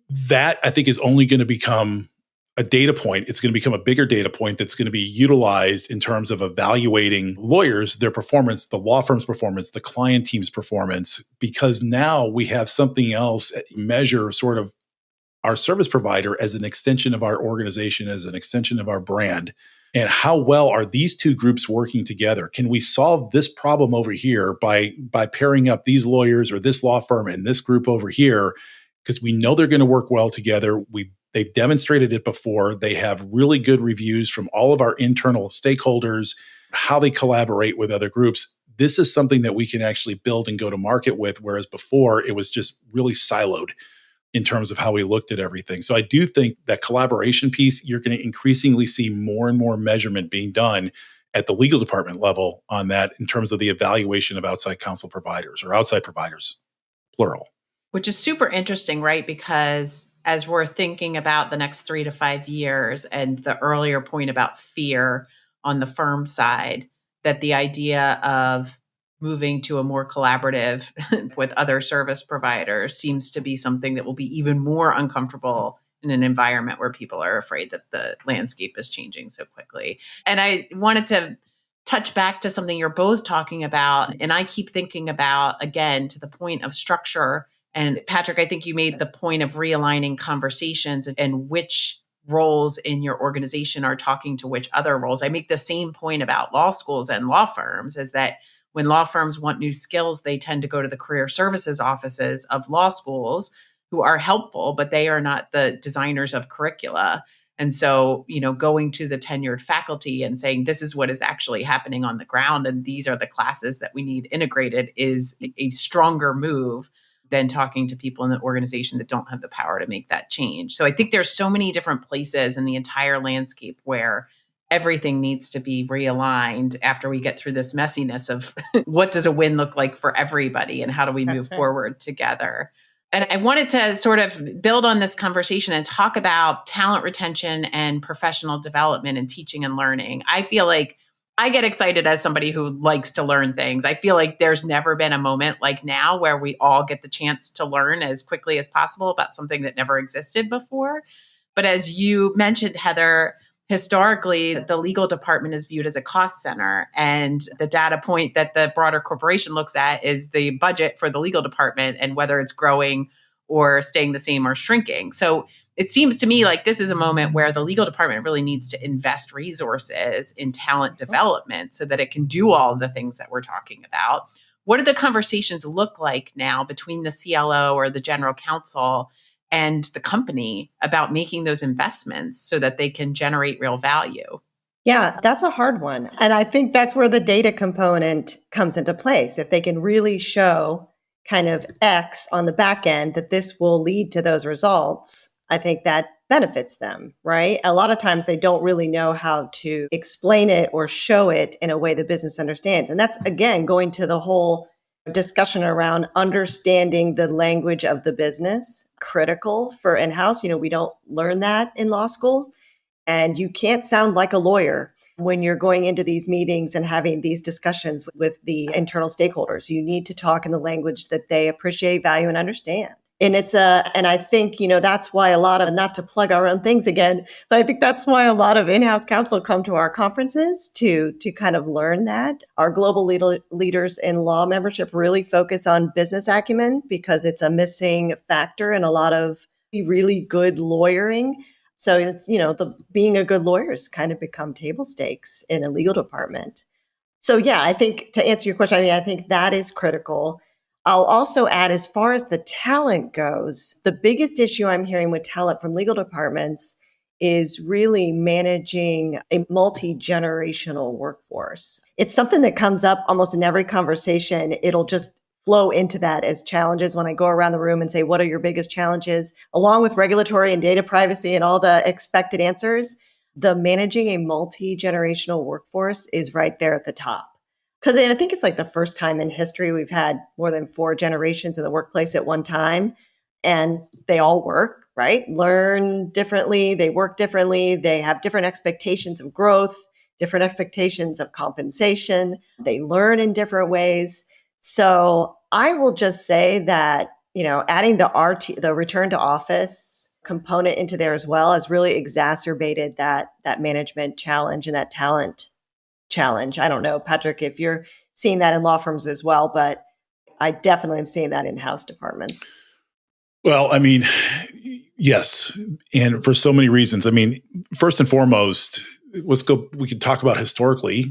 that, I think, is only going to become a data point. It's going to become a bigger data point that's going to be utilized in terms of evaluating lawyers, their performance, the law firm's performance, the client team's performance, because now we have something else measure sort of our service provider as an extension of our organization, as an extension of our brand. And how well are these two groups working together? Can we solve this problem over here by pairing up these lawyers or this law firm and this group over here? Because we know they're going to work well together. They've demonstrated it before. They have really good reviews from all of our internal stakeholders, how they collaborate with other groups. This is something that we can actually build and go to market with, whereas before it was just really siloed in terms of how we looked at everything. So I do think that collaboration piece, you're going to increasingly see more and more measurement being done at the legal department level on that in terms of the evaluation of outside counsel providers or outside providers, plural. Which is super interesting, right? Because as we're thinking about the next 3 to 5 years, and the earlier point about fear on the firm side, that the idea of moving to a more collaborative with other service providers seems to be something that will be even more uncomfortable in an environment where people are afraid that the landscape is changing so quickly. And I wanted to touch back to something you're both talking about. And I keep thinking about, again, to the point of structure And Patrick, I think you made the point of realigning conversations and which roles in your organization are talking to which other roles. I make the same point about law schools and law firms, is that when law firms want new skills, they tend to go to the career services offices of law schools, who are helpful, but they are not the designers of curricula. And so, going to the tenured faculty and saying, this is what is actually happening on the ground, and these are the classes that we need integrated, is a stronger move than talking to people in the organization that don't have the power to make that change. So I think there's so many different places in the entire landscape where everything needs to be realigned after we get through this messiness of what does a win look like for everybody and how do we move forward together. And I wanted to sort of build on this conversation and talk about talent retention and professional development and teaching and learning. I feel like I get excited as somebody who likes to learn things. I feel like there's never been a moment like now where we all get the chance to learn as quickly as possible about something that never existed before. But as you mentioned, Heather, historically, the legal department is viewed as a cost center. And the data point that the broader corporation looks at is the budget for the legal department and whether it's growing or staying the same or shrinking. So it seems to me like this is a moment where the legal department really needs to invest resources in talent development so that it can do all of the things that we're talking about. What do the conversations look like now between the CLO or the general counsel and the company about making those investments so that they can generate real value? Yeah, that's a hard one. And I think that's where the data component comes into place. If they can really show kind of X on the back end that this will lead to those results, I think that benefits them, right? A lot of times they don't really know how to explain it or show it in a way the business understands. And that's, again, going to the whole discussion around understanding the language of the business, critical for in-house. We don't learn that in law school. And you can't sound like a lawyer when you're going into these meetings and having these discussions with the internal stakeholders. You need to talk in the language that they appreciate, value, and understand. And and I think, that's why a lot of, not to plug our own things again, but I think that's why a lot of in-house counsel come to our conferences to kind of learn that. Our global leaders in law membership really focus on business acumen because it's a missing factor in a lot of really good lawyering. So it's, being a good lawyer has kind of become table stakes in a legal department. So yeah, I think to answer your question, I think that is critical. I'll also add, as far as the talent goes, the biggest issue I'm hearing with talent from legal departments is really managing a multi-generational workforce. It's something that comes up almost in every conversation. It'll just flow into that as challenges when I go around the room and say, what are your biggest challenges? Along with regulatory and data privacy and all the expected answers, the managing a multi-generational workforce is right there at the top. Because I think it's like the first time in history we've had more than 4 generations in the workplace at one time. And they all work, right? Learn differently. They work differently. They have different expectations of growth, different expectations of compensation. They learn in different ways. So I will just say that, adding the return to office component into there as well has really exacerbated that management challenge and that talent challenge. I don't know, Patrick, if you're seeing that in law firms as well, but I definitely am seeing that in house departments. Well, yes. And for so many reasons. First and foremost, we could talk about historically,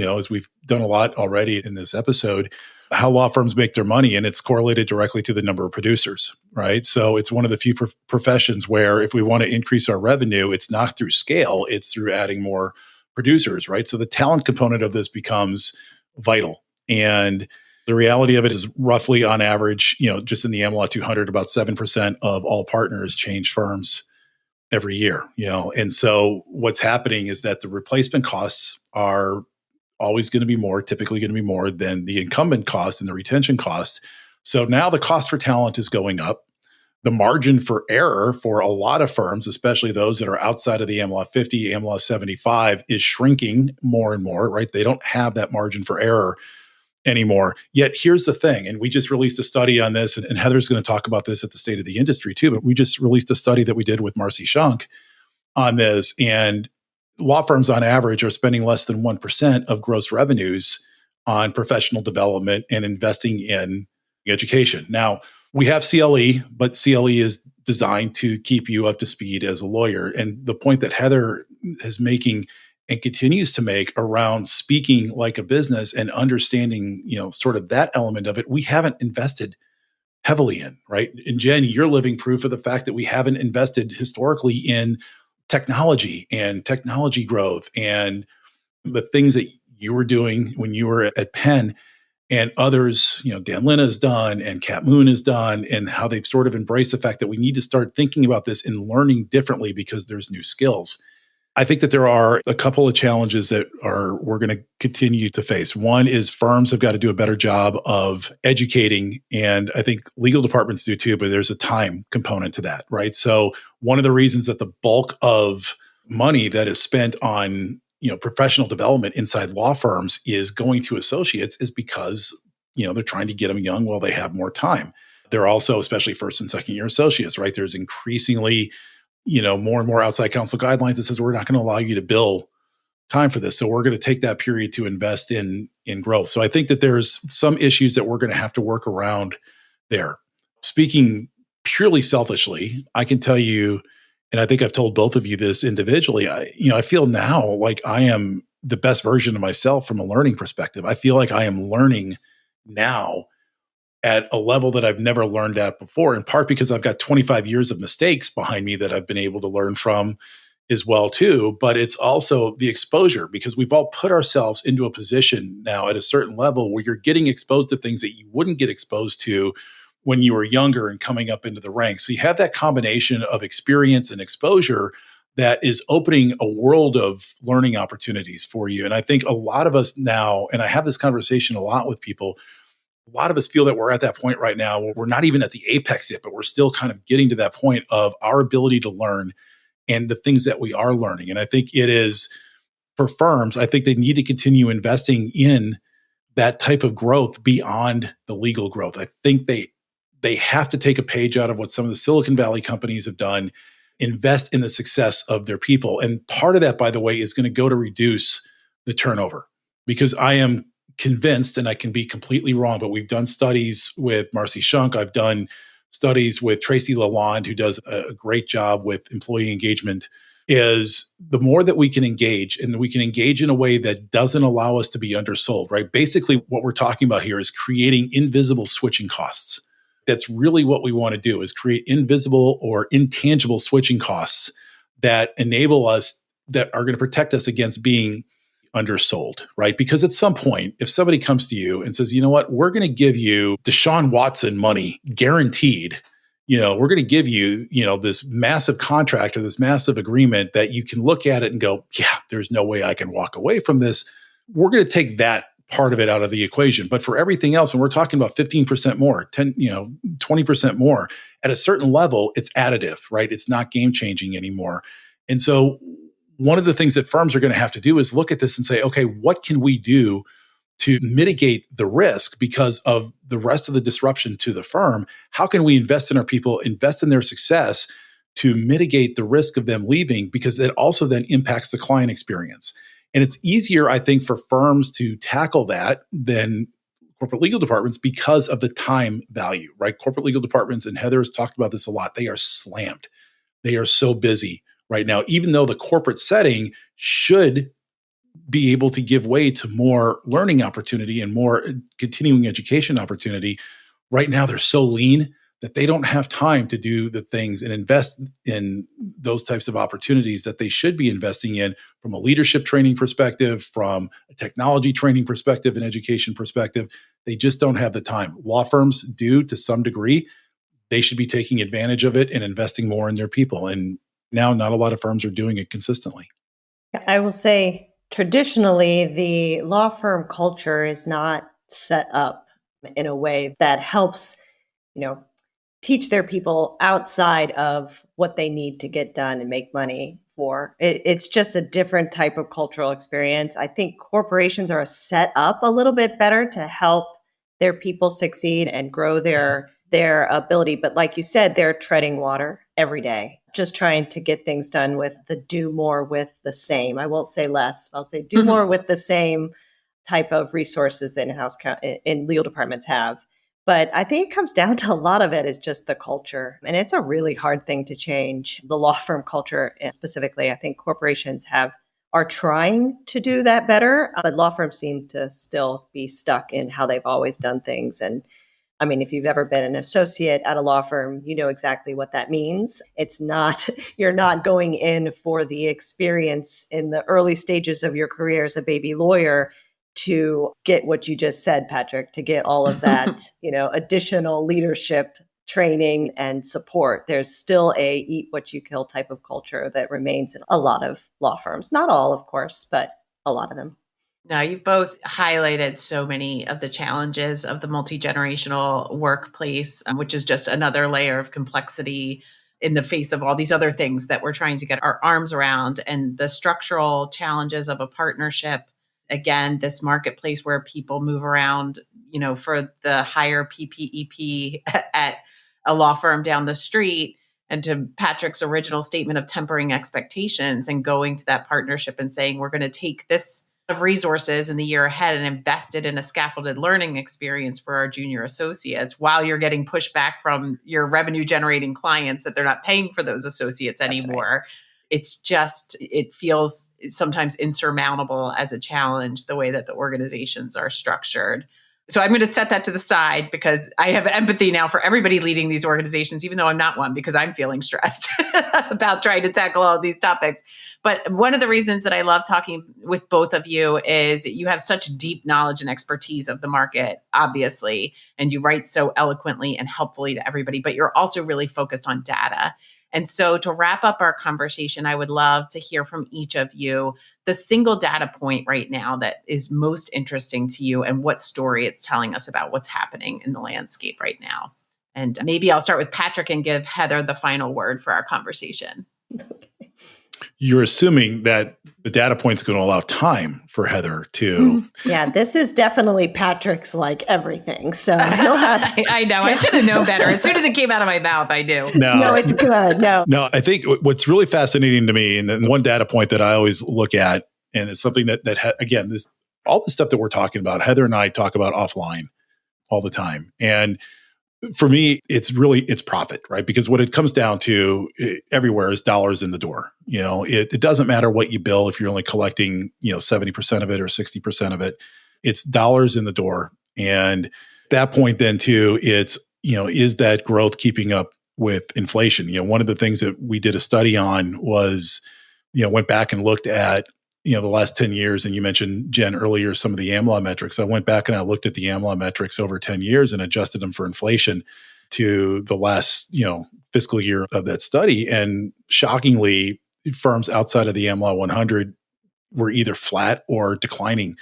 as we've done a lot already in this episode, how law firms make their money, and it's correlated directly to the number of producers, right? So it's one of the few professions where if we want to increase our revenue, it's not through scale, it's through adding more producers, right? So the talent component of this becomes vital. And the reality of it is roughly on average, just in the AmLaw 200, about 7% of all partners change firms every year, And so what's happening is that the replacement costs are always going to be more, typically going to be more than the incumbent cost and the retention cost. So now the cost for talent is going up. The margin for error for a lot of firms, especially those that are outside of the AmLaw 50, AmLaw 75, is shrinking more and more, right? They don't have that margin for error anymore. Yet here's the thing, and we just released a study on this, and Heather's going to talk about this at the State of the Industry too, but we just released a study that we did with Marcy Shunk on this, and law firms on average are spending less than 1% of gross revenues on professional development and investing in education. Now, We have CLE, but CLE is designed to keep you up to speed as a lawyer. And the point that Heather is making and continues to make around speaking like a business and understanding, sort of that element of it, we haven't invested heavily in, right? And Jen, you're living proof of the fact that we haven't invested historically in technology and technology growth and the things that you were doing when you were at Penn and others, Dan Lynn has done and Kat Moon has done, and how they've sort of embraced the fact that we need to start thinking about this and learning differently because there's new skills. I think that there are a couple of challenges that we're going to continue to face. One is firms have got to do a better job of educating, and I think legal departments do too, but there's a time component to that, right? So one of the reasons that the bulk of money that is spent on professional development inside law firms is going to associates is because they're trying to get them young while they have more time. They're also, especially first and second year associates, right? There's increasingly more and more outside counsel guidelines that says we're not going to allow you to bill time for this. So we're going to take that period to invest in growth. So I think that there's some issues that we're going to have to work around there. Speaking purely selfishly, I can tell you, and I think I've told both of you this individually, I feel now like I am the best version of myself from a learning perspective. I feel like I am learning now at a level that I've never learned at before, in part because I've got 25 years of mistakes behind me that I've been able to learn from as well too. But it's also the exposure, because we've all put ourselves into a position now at a certain level where you're getting exposed to things that you wouldn't get exposed to when you were younger and coming up into the ranks. So you have that combination of experience and exposure that is opening a world of learning opportunities for you. And I think a lot of us now, and I have this conversation a lot with people, a lot of us feel that we're at that point right now where we're not even at the apex yet, but we're still kind of getting to that point of our ability to learn and the things that we are learning. And I think it is, for firms, I think they need to continue investing in that type of growth beyond the legal growth. I think they have to take a page out of what some of the Silicon Valley companies have done, invest in the success of their people. And part of that, by the way, is going to go to reduce the turnover, because I am convinced, and I can be completely wrong, but we've done studies with Marcy Shunk. I've done studies with Tracy Lalonde, who does a great job with employee engagement, is the more that we can engage, and we can engage in a way that doesn't allow us to be undersold, right? Basically, what we're talking about here is creating invisible switching costs. That's really what we want to do, is create invisible or intangible switching costs that enable us, that are going to protect us against being undersold, right? Because at some point, if somebody comes to you and says, you know what, we're going to give you Deshaun Watson money guaranteed, we're going to give you, this massive contract or this massive agreement that you can look at it and go, yeah, there's no way I can walk away from this. We're going to take that part of it out of the equation. But for everything else, when we're talking about 15% more, 20% more, at a certain level, it's additive, right? It's not game changing anymore. And so one of the things that firms are going to have to do is look at this and say, okay, what can we do to mitigate the risk because of the rest of the disruption to the firm? How can we invest in our people, invest in their success to mitigate the risk of them leaving? Because it also then impacts the client experience. And it's easier, I think, for firms to tackle that than corporate legal departments because of the time value, right? Corporate legal departments, and Heather has talked about this a lot, they are slammed. They are so busy right now, even though the corporate setting should be able to give way to more learning opportunity and more continuing education opportunity. Right now, they're so lean that they don't have time to do the things and invest in those types of opportunities that they should be investing in from a leadership training perspective, from a technology training perspective, and education perspective. They just don't have the time. Law firms do to some degree. They should be taking advantage of it and investing more in their people. And now not a lot of firms are doing it consistently. I will say, traditionally, the law firm culture is not set up in a way that helps, teach their people outside of what they need to get done and make money for. It's just a different type of cultural experience. I think corporations are set up a little bit better to help their people succeed and grow their ability. But like you said, they're treading water every day, just trying to get things done with the do more with the same. I won't say less. I'll say do more with the same type of resources that in-house in legal departments have. But I think it comes down to a lot of it is just the culture. And it's a really hard thing to change. The law firm culture specifically, I think corporations are trying to do that better, but law firms seem to still be stuck in how they've always done things. And I mean, if you've ever been an associate at a law firm, you know exactly what that means. It's not, you're not going in for the experience in the early stages of your career as a baby lawyer to get what you just said, Patrick, to get all of that, additional leadership training and support. There's still a eat what you kill type of culture that remains in a lot of law firms. Not all, of course, but a lot of them. Now, you've both highlighted so many of the challenges of the multi-generational workplace, which is just another layer of complexity in the face of all these other things that we're trying to get our arms around, and the structural challenges of a partnership. Again, this marketplace where people move around, for the higher PPEP at a law firm down the street. And to Patrick's original statement of tempering expectations and going to that partnership and saying, we're going to take this of resources in the year ahead and invest it in a scaffolded learning experience for our junior associates while you're getting pushback from your revenue generating clients that they're not paying for those associates anymore. Right. It's just, it feels sometimes insurmountable as a challenge, the way that the organizations are structured. So I'm going to set that to the side because I have empathy now for everybody leading these organizations, even though I'm not one, because I'm feeling stressed about trying to tackle all of these topics. But one of the reasons that I love talking with both of you is you have such deep knowledge and expertise of the market, obviously, and you write so eloquently and helpfully to everybody, but you're also really focused on data. And so to wrap up our conversation, I would love to hear from each of you the single data point right now that is most interesting to you and what story it's telling us about what's happening in the landscape right now. And maybe I'll start with Patrick and give Heather the final word for our conversation. You're assuming that the data point's going to allow time for Heather to. Yeah, this is definitely Patrick's like everything. So he'll have. I know. I should have known better. As soon as it came out of my mouth, I knew. No, it's good. No, I think what's really fascinating to me, and then one data point that I always look at, and it's something that again, all the stuff that we're talking about, Heather and I talk about offline all the time. And for me, it's profit, right? Because what it comes down to everywhere is dollars in the door. It doesn't matter what you bill if you're only collecting, 70% of it or 60% of it. It's dollars in the door. And at that point then too, it's, is that growth keeping up with inflation? One of the things that we did a study on was, went back and looked at, the last 10 years, and you mentioned, Jen, earlier, some of the AmLaw metrics. I went back and I looked at the AmLaw metrics over 10 years and adjusted them for inflation to the last, fiscal year of that study. And shockingly, firms outside of the AmLaw 100 were either flat or declining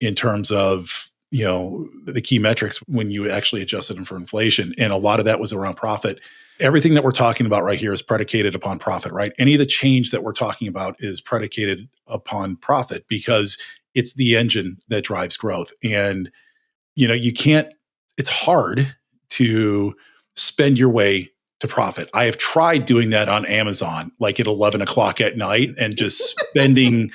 in terms of, the key metrics when you actually adjusted them for inflation. And a lot of that was around profit. Everything that we're talking about right here is predicated upon profit, right? Any of the change that we're talking about is predicated upon profit because it's the engine that drives growth. And, it's hard to spend your way to profit. I have tried doing that on Amazon, like at 11 o'clock at night and just spending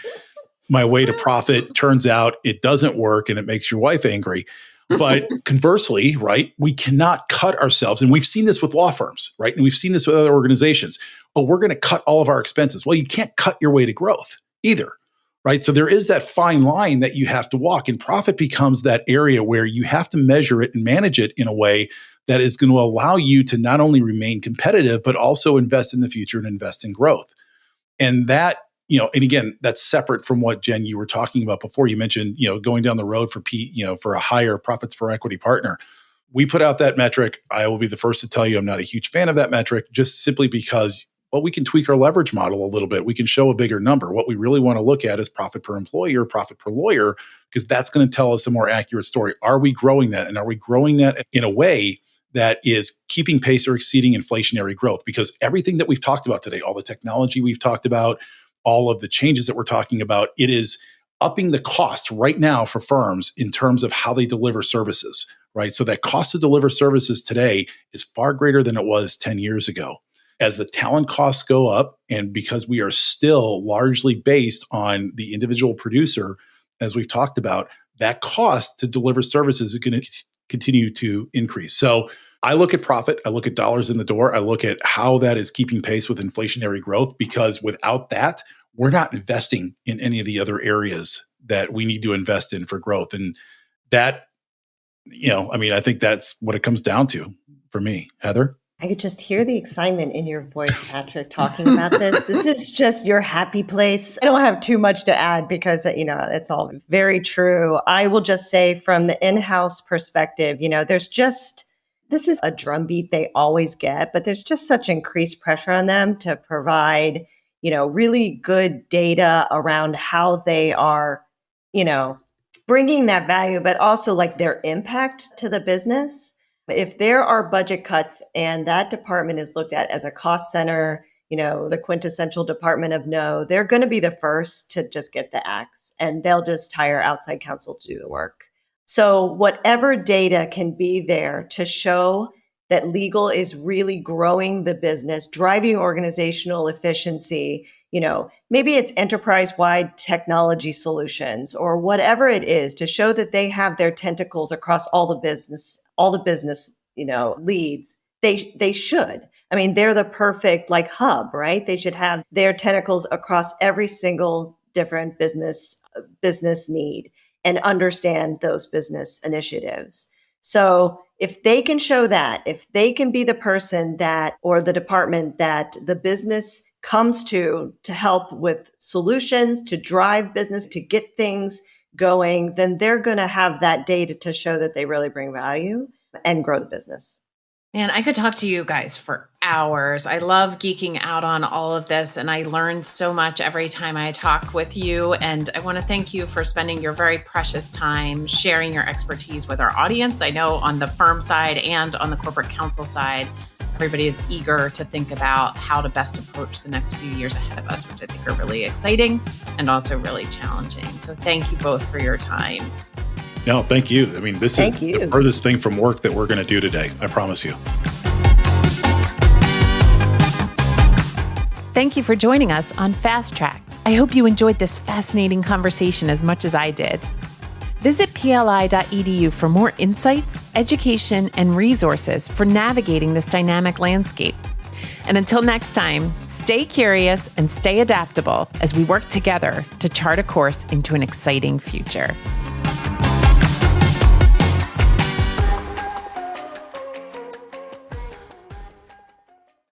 my way to profit. Turns out it doesn't work and it makes your wife angry. But conversely, right, we cannot cut ourselves. And we've seen this with law firms, right? And we've seen this with other organizations. Oh, we're going to cut all of our expenses. Well, you can't cut your way to growth either, right? So there is that fine line that you have to walk. And profit becomes that area where you have to measure it and manage it in a way that is going to allow you to not only remain competitive, but also invest in the future and invest in growth. And that, and again, that's separate from what, Jen, you were talking about before. You mentioned, going down the road for for a higher profits per equity partner. We put out that metric. I will be the first to tell you I'm not a huge fan of that metric, just simply because, well, we can tweak our leverage model a little bit. We can show a bigger number. What we really want to look at is profit per employee or profit per lawyer, because that's going to tell us a more accurate story. Are we growing that? And are we growing that in a way that is keeping pace or exceeding inflationary growth? Because everything that we've talked about today, all the technology we've talked about, all of the changes that we're talking about, it is upping the cost right now for firms in terms of how they deliver services, right? So that cost to deliver services today is far greater than it was 10 years ago. As the talent costs go up, and because we are still largely based on the individual producer, as we've talked about, that cost to deliver services is going to continue to increase. So I look at profit, I look at dollars in the door, I look at how that is keeping pace with inflationary growth, because without that, we're not investing in any of the other areas that we need to invest in for growth. And that, I think that's what it comes down to for me. Heather? I could just hear the excitement in your voice, Patrick, talking about this. This is just your happy place. I don't have too much to add because, it's all very true. I will just say from the in-house perspective, this is a drumbeat they always get, but there's just such increased pressure on them to provide, really good data around how they are, bringing that value, but also like their impact to the business. If there are budget cuts and that department is looked at as a cost center, the quintessential department of no, they're going to be the first to just get the axe, and they'll just hire outside counsel to do the work. So whatever data can be there to show that legal is really growing the business, driving organizational efficiency, maybe it's enterprise-wide technology solutions or whatever it is, to show that they have their tentacles across all the business, leads. They should. They're the perfect hub, right? They should have their tentacles across every single different business need and understand those business initiatives. So if they can show that, if they can be the person or the department that the business comes to help with solutions, to drive business, to get things going, then they're going to have that data to show that they really bring value and grow the business. Man, I could talk to you guys for hours. I love geeking out on all of this, and I learn so much every time I talk with you. And I want to thank you for spending your very precious time sharing your expertise with our audience. I know on the firm side and on the corporate counsel side, everybody is eager to think about how to best approach the next few years ahead of us, which I think are really exciting and also really challenging. So thank you both for your time. No, thank you. This is the furthest thing from work that we're going to do today. I promise you. Thank you for joining us on Fast Track. I hope you enjoyed this fascinating conversation as much as I did. Visit pli.edu for more insights, education, and resources for navigating this dynamic landscape. And until next time, stay curious and stay adaptable as we work together to chart a course into an exciting future.